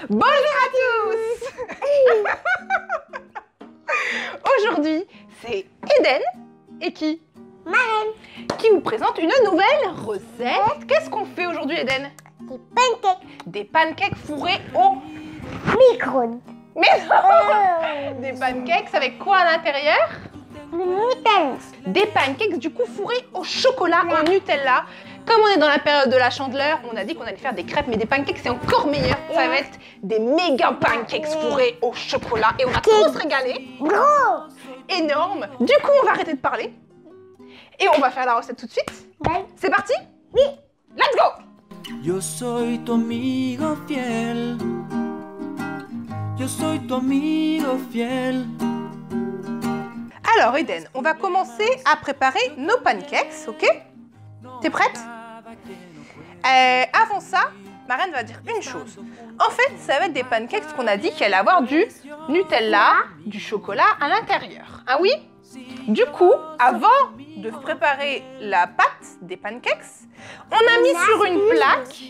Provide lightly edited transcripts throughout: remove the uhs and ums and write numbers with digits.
Bonjour à tous. Aujourd'hui, c'est Eden et qui Marraine. Qui vous présente une nouvelle recette. Qu'est-ce qu'on fait aujourd'hui, Eden? Des pancakes. Des pancakes fourrés au Micro-ondes. Mais non. Des pancakes avec quoi à l'intérieur? Nutella. Des pancakes du coup fourrés au chocolat, au Nutella. Comme on est dans la période de la Chandeleur, on a dit qu'on allait faire des crêpes, mais des pancakes c'est encore meilleur. Ça va être des méga pancakes fourrés au chocolat et on va trop se régaler. Gros. Énorme. Du coup, on va arrêter de parler et on va faire la recette tout de suite. Ouais. C'est parti? Oui. Let's go! Yo soy tu amigo fiel. Yo soy tu amigo fiel. Alors Eden, on va commencer à préparer nos pancakes, ok? T'es prête? Avant ça, Marraine va dire une chose. En fait, ça va être des pancakes qu'on a dit qu'il allait avoir du Nutella, du chocolat à l'intérieur. Ah oui? Du coup, avant de préparer la pâte des pancakes, on a mis sur une plaque...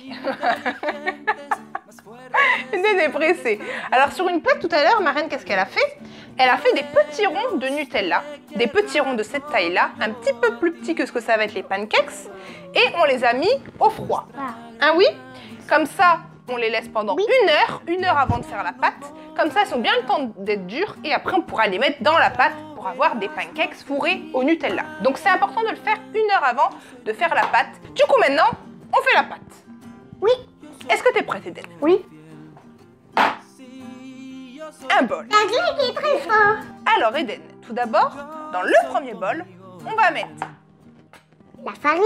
Eden est pressée. Alors sur une plaque tout à l'heure, Marraine, qu'est-ce qu'elle a fait? Elle a fait des petits ronds de Nutella, des petits ronds de cette taille-là, un petit peu plus petits que ce que ça va être les pancakes, et on les a mis au froid. Ah oui? Comme ça, on les laisse pendant une heure avant de faire la pâte. Comme ça, elles ont bien le temps d'être dures, et après on pourra les mettre dans la pâte pour avoir des pancakes fourrés au Nutella. Donc c'est important de le faire une heure avant de faire la pâte. Du coup maintenant, on fait la pâte. Oui. Est-ce que tu es prête, Eden? Oui. Un bol. La clé est très fort. Alors Eden, tout d'abord, dans le premier bol, on va mettre La farine.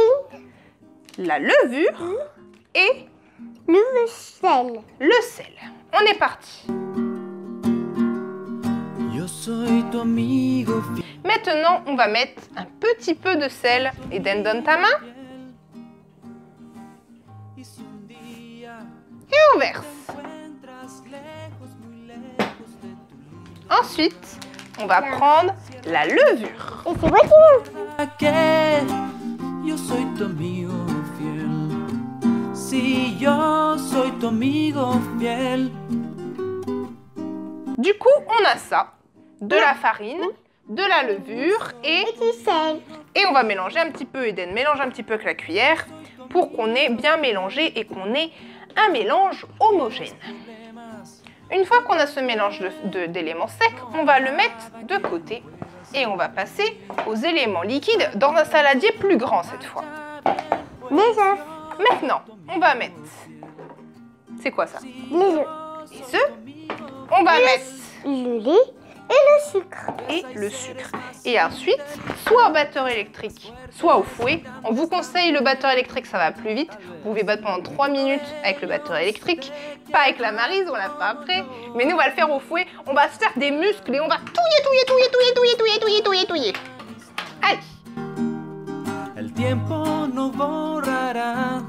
la levure et Le sel. le sel. On est parti. Yo soy tu amigo fiel. Maintenant, on va mettre un petit peu de sel. Eden, donne ta main. Et on verse. Ensuite, on va prendre la levure. Et c'est moi qui Que yo soy tu amigo fiel. Si yo soy tu amigo fiel. Du coup, on a ça. De la farine, de la levure et du sel. on va mélanger un petit peu. Eden mélange un petit peu avec la cuillère pour qu'on ait bien mélangé et qu'on ait un mélange homogène. Une fois qu'on a ce mélange d'éléments secs, on va le mettre de côté et on va passer aux éléments liquides dans un saladier plus grand cette fois. Les œufs. Maintenant, on va mettre... C'est quoi ça? Les œufs. Les œufs. On va mettre... Le lait et le sucre. Et le sucre. Et ensuite, soit au batteur électrique, soit au fouet. On vous conseille le batteur électrique, ça va plus vite. Vous pouvez battre pendant 3 minutes avec le batteur électrique. Pas avec la Maryse, on la fera après. Mais nous, on va le faire au fouet. On va se faire des muscles et on va touiller. Allez. El tiempo no borrará.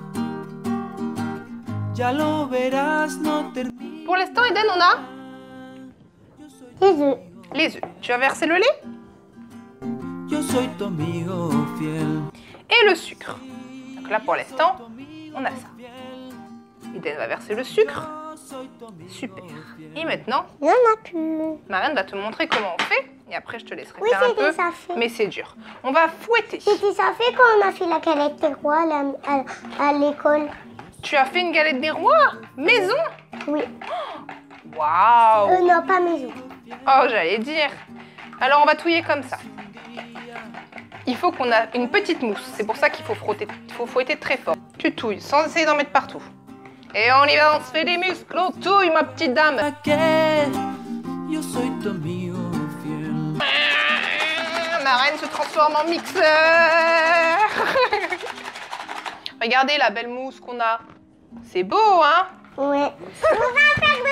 Ya lo verás, no termina. Pour l'instant, Eden, on a Les œufs. les œufs. Tu vas verser le lait Yo soy tu amigo fiel. et le sucre. Donc là, pour l'instant, on a ça. Eden va verser le sucre. Super. Et maintenant, Il n'y en a plus. Marraine va te montrer comment on fait. Et après, je te laisserai Oui, faire un c'était peu. ça fait. Mais c'est dur. On va fouetter. C'était ça fait quand on a fait la galette des rois à l'école. Tu as fait une galette des rois maison? Oui. Waouh! Non, pas maison. Oh, j'allais dire. Alors, on va touiller comme ça. Il faut qu'on ait une petite mousse. C'est pour ça qu'il faut frotter. Il faut fouetter très fort. Tu touilles sans essayer d'en mettre partout. Et on y va, on se fait des muscles. On touille, ma petite dame. Que yo soy tu amigo fiel. Marraine se transforme en mixeur. Regardez la belle mousse qu'on a. C'est beau, hein? Ouais. On va faire de la veille.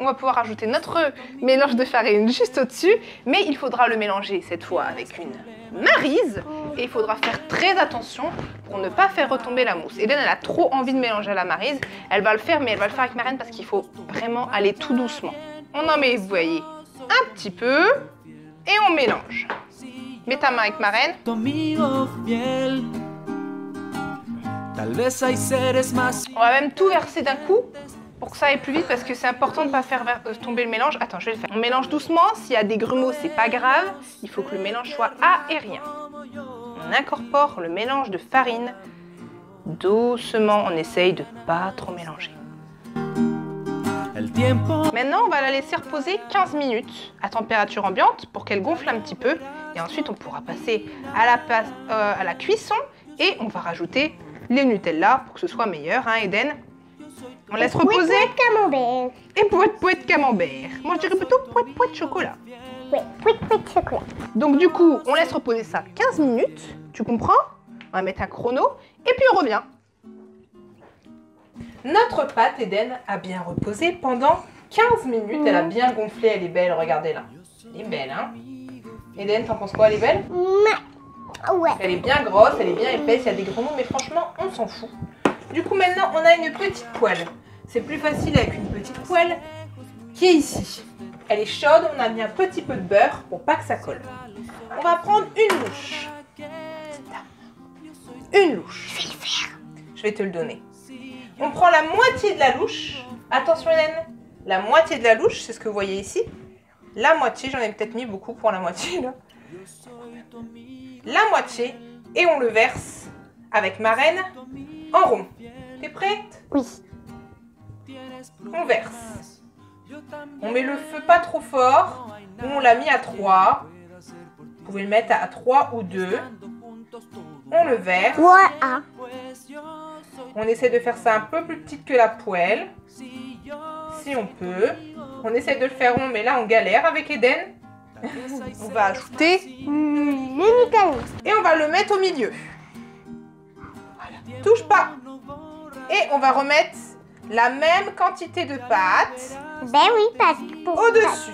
On va pouvoir ajouter notre mélange de farine juste au-dessus, mais il faudra le mélanger cette fois avec une Maryse et il faudra faire très attention pour ne pas faire retomber la mousse. Eden, elle a trop envie de mélanger à la Maryse, elle va le faire, mais elle va le faire avec Marraine parce qu'il faut vraiment aller tout doucement. On en met, vous voyez, un petit peu et on mélange. Mets ta main avec Marraine. Tu amigo fiel. Tal vez hay seres más. On va même tout verser d'un coup pour que ça aille plus vite parce que c'est important de ne pas faire tomber le mélange. Attends, je vais le faire. On mélange doucement. S'il y a des grumeaux, c'est pas grave. Il faut que le mélange soit aérien. On incorpore le mélange de farine. Doucement, on essaye de pas trop mélanger. Maintenant, on va la laisser reposer 15 minutes à température ambiante pour qu'elle gonfle un petit peu. Et ensuite, on pourra passer à la cuisson et on va rajouter les Nutella pour que ce soit meilleur, hein, Eden? On laisse reposer. Pouet camembert. Et pouet camembert. Moi, je dirais plutôt pouet chocolat. Oui, pouet chocolat. Donc, du coup, on laisse reposer ça 15 minutes. Tu comprends? On va mettre un chrono et puis on revient. Notre pâte, Eden, a bien reposé pendant 15 minutes. Elle a bien gonflé, elle est belle, regardez-la. Elle est belle, hein? Eden, t'en penses quoi, elle est belle? Ouais. Elle est bien grosse, elle est bien épaisse, il y a des grumeaux, mais franchement, on s'en fout. Du coup, maintenant, on a une petite poêle. C'est plus facile avec une petite poêle qui est ici. Elle est chaude, on a mis un petit peu de beurre pour pas que ça colle. On va prendre une louche. Une louche. Je vais te le donner. On prend la moitié de la louche. Attention Hélène, la moitié de la louche, c'est ce que vous voyez ici. La moitié, j'en ai peut-être mis beaucoup pour la moitié là. La moitié et on le verse avec Marraine en rond. T'es prête? Oui. On verse. On met le feu pas trop fort. On l'a mis à 3. Vous pouvez le mettre à 3 ou 2. On le verse. Voilà. On essaie de faire ça un peu plus petite que la poêle. Si on peut. On essaie de le faire rond, mais là on galère avec Eden. On va ajouter Le Nutella. et on va le mettre au milieu. Voilà. Touche pas. Et on va remettre la même quantité de pâte Ben oui, parce que pour au-dessus.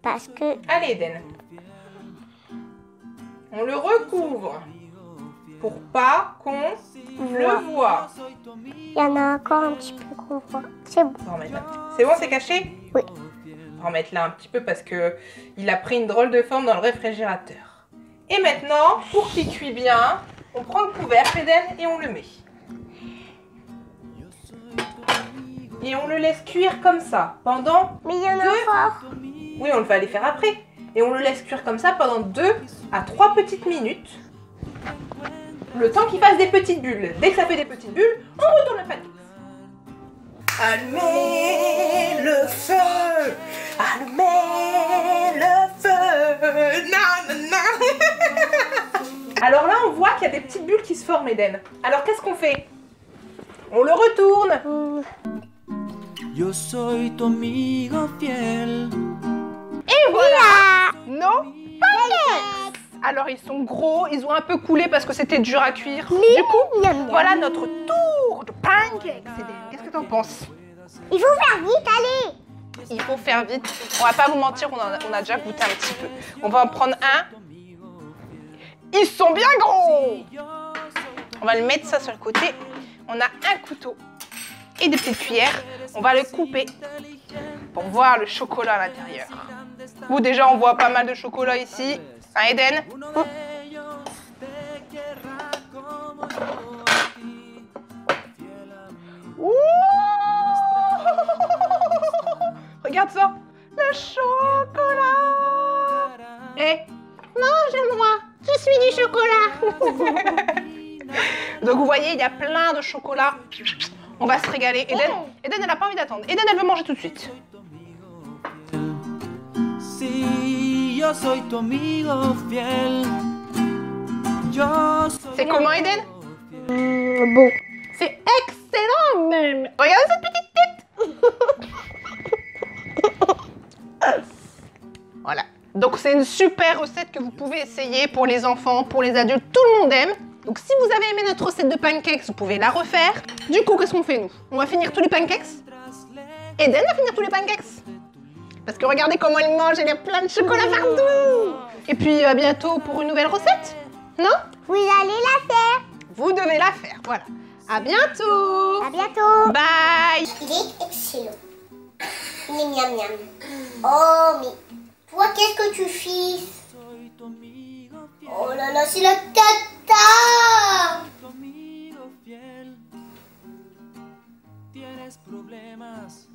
Parce que Allez Eden. On le recouvre pour pas qu'on le voit. il y en a encore un petit peu qu'on voit. C'est bon. On va remettre un petit peu. C'est bon, c'est caché? Oui. On va remettre là un petit peu parce que il a pris une drôle de forme dans le réfrigérateur. Et maintenant, pour qu'il cuit bien, on prend le couvercle Eden et on le met. Et on le laisse cuire comme ça pendant Mais il y en a deux. encore. Oui, on va aller faire après. Et on le laisse cuire comme ça pendant 2 à 3 petites minutes. Le temps qu'il fasse des petites bulles. Dès que ça fait des petites bulles, on retourne le pancake. Allumez le feu. Allumez le feu. Non, non, non. Alors là, on voit qu'il y a des petites bulles qui se forment, Eden. Alors qu'est-ce qu'on fait? On le retourne. Yo soy tu amigo fiel. Et voilà nos pancakes. Alors ils sont gros, ils ont un peu coulé parce que c'était dur à cuire. Du coup, voilà notre tour de pancakes. Qu'est-ce que t'en penses? Il faut faire vite, allez. Il faut faire vite. On va pas vous mentir, on a déjà goûté un petit peu. On va en prendre un. Ils sont bien gros. On va le mettre ça sur le côté. On a un couteau et des petites cuillères. On va le couper pour voir le chocolat à l'intérieur. Vous déjà, on voit pas mal de chocolat ici. Hein, Eden? Ouh. Regarde ça. Le chocolat. Eh, mange-moi. Je suis du chocolat. Donc vous voyez, il y a plein de chocolat. On va se régaler. Eden, elle n'a pas envie d'attendre. Eden, elle veut manger tout de suite. Si yo soy tu amigo fiel. Yo soy. C'est comment, Eden? Bon. C'est excellent même. Regardez cette petite tête. Voilà. Donc c'est une super recette que vous pouvez essayer pour les enfants, pour les adultes. Tout le monde aime. Donc si vous avez aimé notre recette de pancakes, vous pouvez la refaire. Du coup, qu'est-ce qu'on fait nous? On va finir tous les pancakes. Eden va finir tous les pancakes. Parce que regardez comment elle mange, elle a plein de chocolat partout. Et puis à bientôt pour une nouvelle recette. Non? Vous allez la faire. Vous devez la faire, voilà. À bientôt. À bientôt. Bye. Il est excellent. Miam, miam, miam. Oh, mais toi, qu'est-ce que tu fais? Oh là là, c'est la cata. tienes problemas,